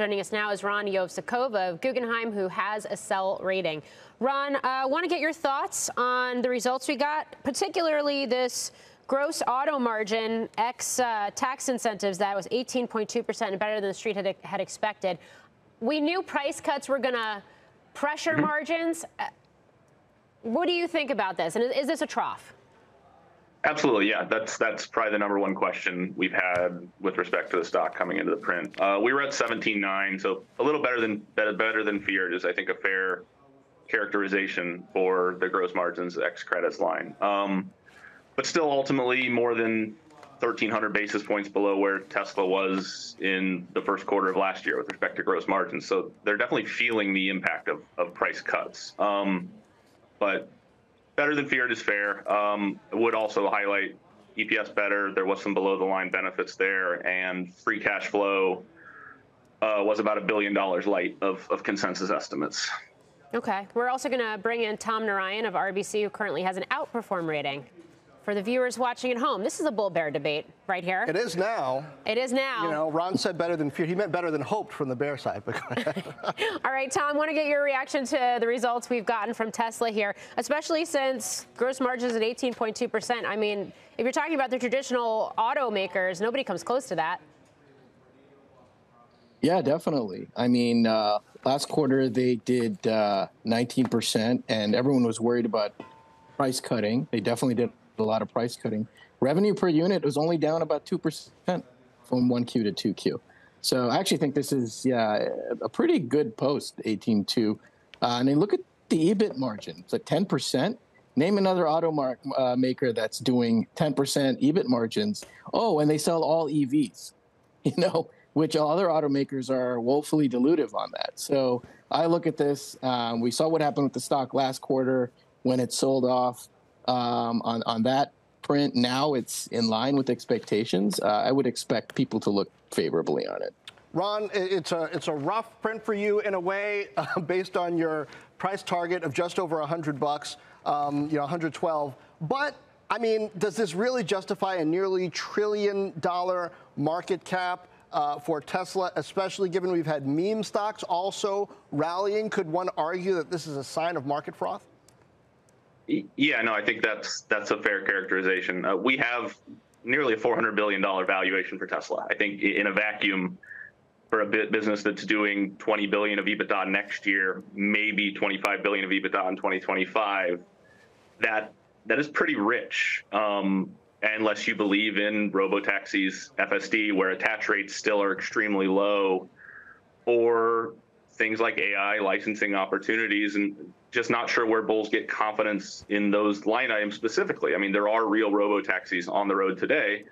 Joining us now is Ron Jewsikow of Guggenheim, who has a sell rating. Ron, I want to get your thoughts on the results we got, particularly this gross auto margin ex tax incentives that was 18.2% and better than the street had expected. We knew price cuts were going to pressure margins. What do you think about this? And is this a trough? Absolutely, yeah. That's probably the number one question we've had with respect to the stock coming into the print. We were at 17.9, so a little better than feared is, I think, a fair characterization for the gross margins ex credits line. But still, ultimately, more than 1,300 basis points below where Tesla was in the first quarter of last year with respect to gross margins. So they're definitely feeling the impact of price cuts. But better than feared is fair. I would also highlight EPS better. There was some below the line benefits there, and free cash flow was about $1 billion light of consensus estimates. Okay. We're also going to bring in Tom Narayan of RBC, who currently has an outperform rating. For the viewers watching at home, this is a bull-bear debate right here. It is now. It is now. You know, Ron said better than feared. He meant better than hoped from the bear side. All right, Tom, I want to get your reaction to the results we've gotten from Tesla here, especially since gross margins at 18.2%. I mean, if you're talking about the traditional automakers, nobody comes close to that. Yeah, definitely. I mean, last quarter they did 19%, and everyone was worried about price cutting. They definitely did a lot of price cutting. Revenue per unit was only down about 2% from 1Q to 2Q. So I actually think this is, a pretty good post, 18.2. And then look at the EBIT margin. It's at 10%. Name another auto maker that's doing 10% EBIT margins. Oh, and they sell all EVs, which other automakers are woefully dilutive on that. So I look at this. We saw what happened with the stock last quarter when it sold off. On that print, now it's in line with expectations. I would expect people to look favorably on it. Ron, it's a rough print for you in a way, based on your price target of just over $100, 112. But I mean, does this really justify a nearly $1 trillion market cap for Tesla, especially given we've had meme stocks also rallying? Could one argue that this is a sign of market froth? Yeah, no, I think that's a fair characterization. We have nearly a $400 billion valuation for Tesla. I think in a vacuum, for a business that's doing $20 billion of EBITDA next year, maybe $25 billion of EBITDA in 2025, that is pretty rich, unless you believe in robotaxis, FSD, where attach rates still are extremely low, or things like AI licensing opportunities, and just not sure where bulls get confidence in those line items specifically. I mean, there are real robo-taxis on the road today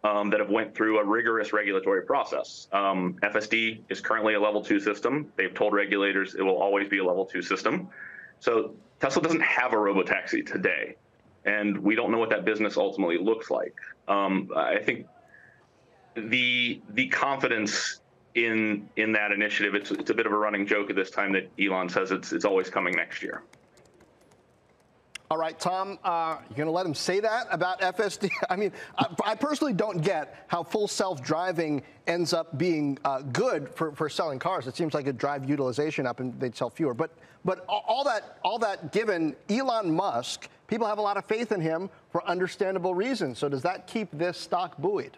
that have went through a rigorous regulatory process. FSD is currently a level 2 system. They've told regulators it will always be a level 2 system. So Tesla doesn't have a robo-taxi today, and we don't know what that business ultimately looks like. I think the confidence in that initiative, it's a bit of a running joke at this time that Elon says it's always coming next year. All right, Tom, you're going to let him say that about FSD? I mean, I personally don't get how full self-driving ends up being good for selling cars. It seems like it'd drive utilization up and they'd sell fewer. But all that given, Elon Musk, people have a lot of faith in him for understandable reasons. So does that keep this stock buoyed?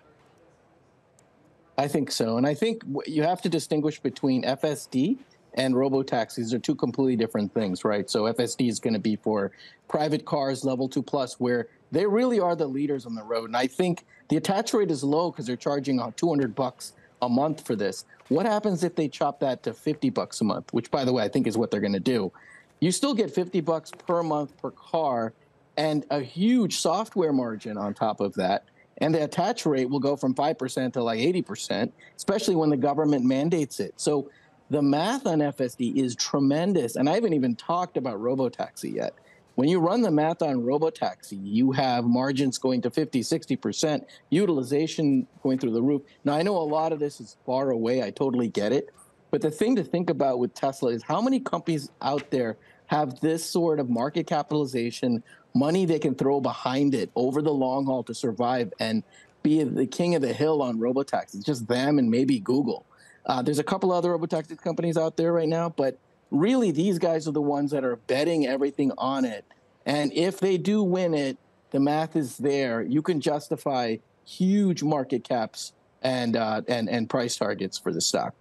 I think so. And I think you have to distinguish between FSD and robotaxis. They're two completely different things, right? So FSD is going to be for private cars, level 2+, where they really are the leaders on the road. And I think the attach rate is low because they're charging $200 a month for this. What happens if they chop that to $50 a month, which, by the way, I think is what they're going to do? You still get $50 per month per car and a huge software margin on top of that. And the attach rate will go from 5% to like 80%, especially when the government mandates it. So the math on FSD is tremendous. And I haven't even talked about robotaxi yet. When you run the math on robotaxi, you have margins going to 50, 60%, utilization going through the roof. Now, I know a lot of this is far away. I totally get it. But the thing to think about with Tesla is how many companies out there have this sort of market capitalization, money they can throw behind it over the long haul to survive and be the king of the hill on robotaxis. It's just them and maybe Google. There's a couple other robotaxi companies out there right now, but really these guys are the ones that are betting everything on it. And if they do win it, the math is there. You can justify huge market caps and price targets for the stock.